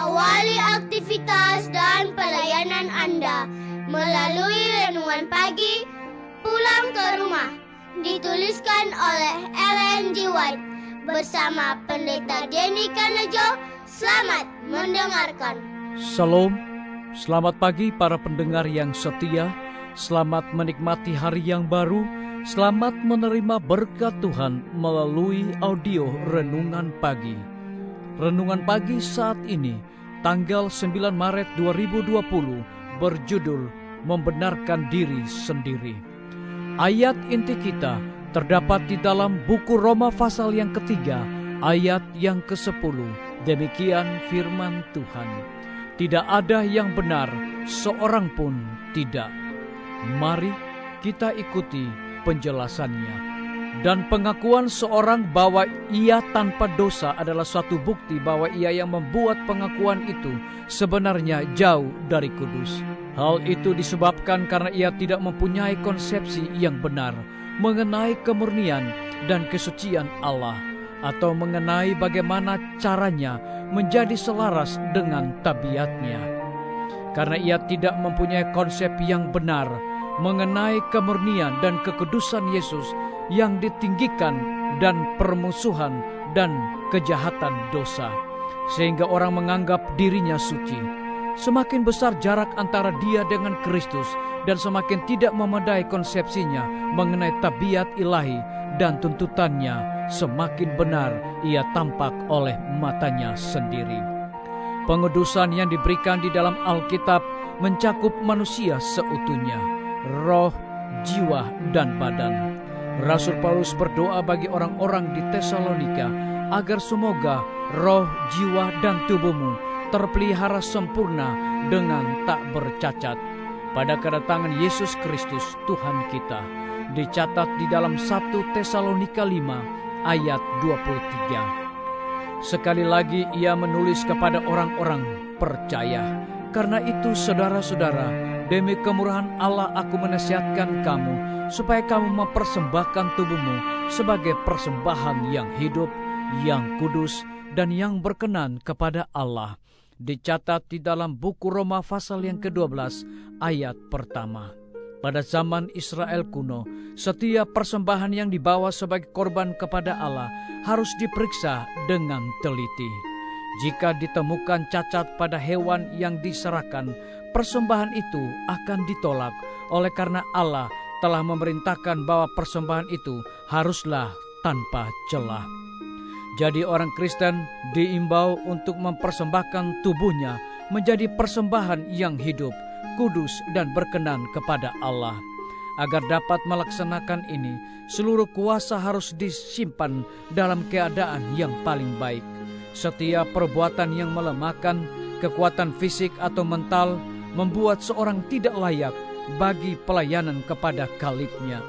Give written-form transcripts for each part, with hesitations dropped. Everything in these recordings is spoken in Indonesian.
Awali aktivitas dan pelayanan Anda melalui renungan pagi Pulang ke Rumah, dituliskan oleh Ellen G. White bersama Pendeta Denny Kanejo. Selamat mendengarkan. Shalom, selamat pagi para pendengar yang setia. Selamat menikmati hari yang baru. Selamat menerima berkat Tuhan melalui audio Renungan Pagi. Renungan Pagi saat ini, tanggal 9 Maret 2020, berjudul Membenarkan Diri Sendiri. Ayat inti kita terdapat di dalam buku Roma pasal yang ketiga, ayat yang ke-10. Demikian firman Tuhan. Tidak ada yang benar, seorang pun tidak. Mari kita ikuti penjelasannya. Dan pengakuan seorang bahwa ia tanpa dosa adalah suatu bukti bahwa ia yang membuat pengakuan itu sebenarnya jauh dari kudus. Hal itu disebabkan karena ia tidak mempunyai konsepsi yang benar mengenai kemurnian dan kesucian Allah, atau mengenai bagaimana caranya menjadi selaras dengan tabiatnya. Karena ia tidak mempunyai konsep yang benar mengenai kemurnian dan kekudusan Yesus yang ditinggikan dan permusuhan dan kejahatan dosa, sehingga orang menganggap dirinya suci. Semakin besar jarak antara dia dengan Kristus dan semakin tidak memadai konsepsinya mengenai tabiat ilahi dan tuntutannya, semakin benar ia tampak oleh matanya sendiri. Pengudusan yang diberikan di dalam Alkitab mencakup manusia seutuhnya, roh, jiwa, dan badan. Rasul Paulus berdoa bagi orang-orang di Tesalonika agar semoga roh, jiwa, dan tubuhmu terpelihara sempurna dengan tak bercacat pada kedatangan Yesus Kristus Tuhan kita. Dicatat di dalam 1 Tesalonika 5 ayat 23. Sekali lagi ia menulis kepada orang-orang percaya. Karena itu saudara-saudara, demi kemurahan Allah aku menasihatkan kamu, supaya kamu mempersembahkan tubuhmu sebagai persembahan yang hidup, yang kudus, dan yang berkenan kepada Allah. Dicatat di dalam buku Roma pasal yang ke-12 ayat pertama. Pada zaman Israel kuno, setiap persembahan yang dibawa sebagai korban kepada Allah harus diperiksa dengan teliti. Jika ditemukan cacat pada hewan yang diserahkan, persembahan itu akan ditolak, oleh karena Allah telah memerintahkan bahwa persembahan itu haruslah tanpa celah. Jadi orang Kristen diimbau untuk mempersembahkan tubuhnya menjadi persembahan yang hidup, kudus, dan berkenan kepada Allah. Agar dapat melaksanakan ini, seluruh kuasa harus disimpan dalam keadaan yang paling baik. Setiap perbuatan yang melemahkan kekuatan fisik atau mental membuat seorang tidak layak bagi pelayanan kepada Kalibnya.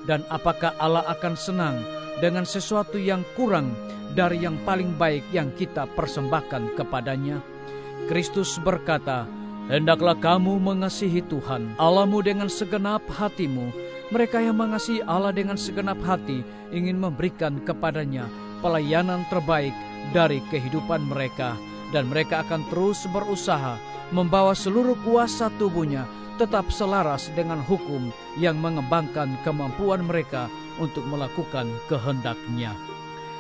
Dan apakah Allah akan senang dengan sesuatu yang kurang dari yang paling baik yang kita persembahkan kepadanya? Kristus berkata, "Hendaklah kamu mengasihi Tuhan Allahmu dengan segenap hatimu." Mereka yang mengasihi Allah dengan segenap hati ingin memberikan kepadanya pelayanan terbaik dari kehidupan mereka, dan mereka akan terus berusaha membawa seluruh kuasa tubuhnya tetap selaras dengan hukum yang mengembangkan kemampuan mereka untuk melakukan kehendak-Nya.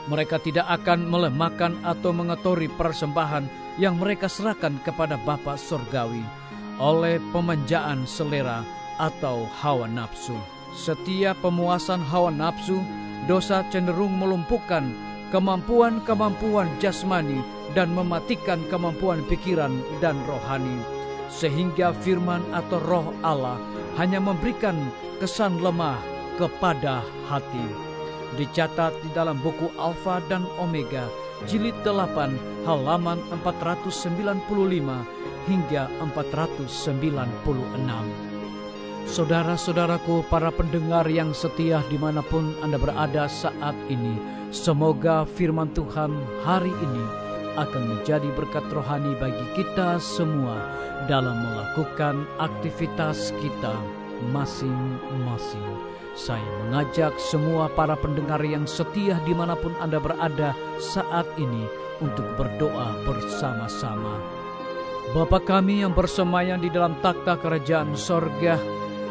Mereka tidak akan melemahkan atau mengotori persembahan yang mereka serahkan kepada Bapa Surgawi oleh pemanjaan selera atau hawa nafsu. Setiap pemuasan hawa nafsu, dosa cenderung melumpuhkan kemampuan-kemampuan jasmani dan mematikan kemampuan pikiran dan rohani, sehingga firman atau roh Allah hanya memberikan kesan lemah kepada hati. Dicatat di dalam buku Alfa dan Omega, jilid 8, halaman 495 hingga 496. Saudara-saudaraku, para pendengar yang setia dimanapun Anda berada saat ini, semoga firman Tuhan hari ini akan menjadi berkat rohani bagi kita semua dalam melakukan aktivitas kita masing-masing. Saya mengajak semua para pendengar yang setia dimanapun Anda berada saat ini untuk berdoa bersama-sama. Bapa kami yang bersemayam di dalam takhta kerajaan sorga,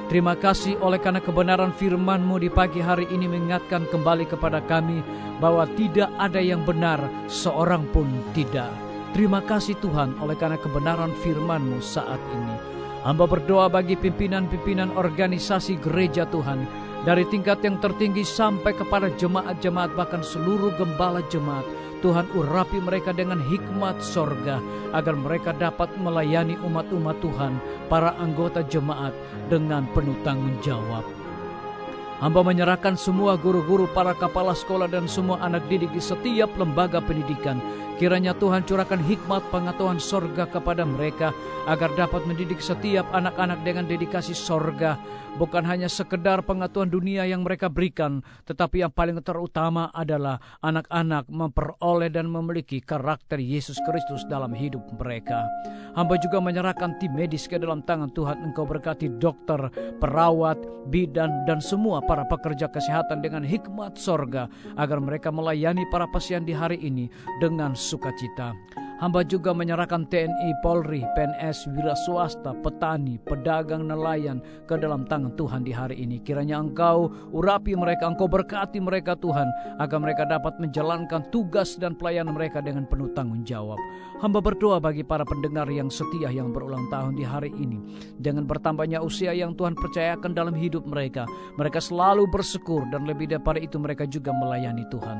terima kasih oleh karena kebenaran firman-Mu di pagi hari ini mengingatkan kembali kepada kami bahwa tidak ada yang benar, seorang pun tidak. Terima kasih Tuhan oleh karena kebenaran firman-Mu saat ini. Hamba berdoa bagi pimpinan-pimpinan organisasi gereja Tuhan, dari tingkat yang tertinggi sampai kepada jemaat-jemaat, bahkan seluruh gembala jemaat. Tuhan urapi mereka dengan hikmat sorga, agar mereka dapat melayani umat-umat Tuhan, para anggota jemaat dengan penuh tanggung jawab. Hamba menyerahkan semua guru-guru, para kepala sekolah dan semua anak didik di setiap lembaga pendidikan. Kiranya Tuhan curahkan hikmat pengetahuan sorga kepada mereka, agar dapat mendidik setiap anak-anak dengan dedikasi sorga. Bukan hanya sekedar pengetahuan dunia yang mereka berikan, tetapi yang paling terutama adalah anak-anak memperoleh dan memiliki karakter Yesus Kristus dalam hidup mereka. Hamba juga menyerahkan tim medis ke dalam tangan Tuhan. Engkau berkati dokter, perawat, bidan, dan semua para pekerja kesehatan dengan hikmat sorga, agar mereka melayani para pasien di hari ini dengan sukacita. Hamba juga menyerahkan TNI, Polri, PNS, wira swasta, petani, pedagang, nelayan ke dalam tangan Tuhan di hari ini. Kiranya Engkau urapi mereka, Engkau berkati mereka Tuhan, agar mereka dapat menjalankan tugas dan pelayanan mereka dengan penuh tanggung jawab. Hamba berdoa bagi para pendengar yang setia yang berulang tahun di hari ini. Dengan bertambahnya usia yang Tuhan percayakan dalam hidup mereka, mereka selalu bersyukur, dan lebih daripada itu mereka juga melayani Tuhan.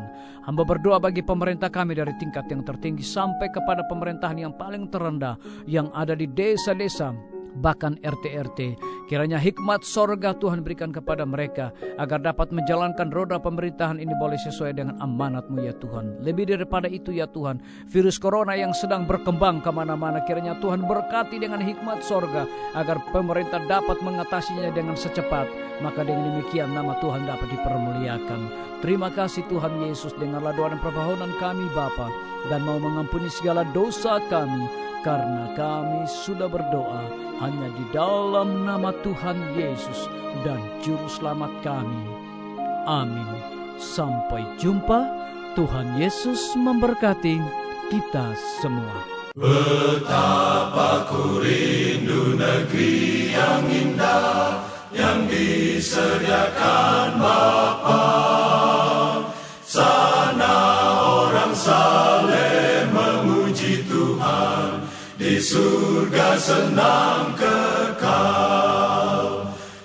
Hamba berdoa bagi pemerintah kami dari tingkat yang tertinggi sampai kepada pemerintahan yang paling terendah yang ada di desa-desa, bahkan RT-RT. Kiranya hikmat sorga Tuhan berikan kepada mereka, agar dapat menjalankan roda pemerintahan ini boleh sesuai dengan amanat-Mu ya Tuhan. Lebih daripada itu ya Tuhan, virus corona yang sedang berkembang kemana-mana, kiranya Tuhan berkati dengan hikmat sorga, agar pemerintah dapat mengatasinya dengan secepat. Maka dengan demikian nama Tuhan dapat dipermuliakan. Terima kasih Tuhan Yesus, dengarlah doa dan permohonan kami Bapa, dan mau mengampuni segala dosa kami, karena kami sudah berdoa hanya di dalam nama Tuhan Yesus dan Juru Selamat kami. Amin. Sampai jumpa. Tuhan Yesus memberkati kita semua. Betapa ku rindu negeri yang indah, yang disediakan Bapa. Sana orang saleh memuji Tuhan, di surga senang kekal.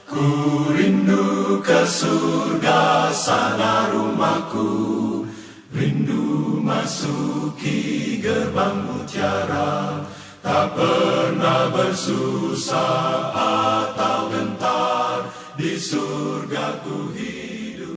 Ku rindu ke surga, sana rumahku, rindu masuki gerbang mutiara, tak pernah bersusah atau gentar, di surga ku hidup.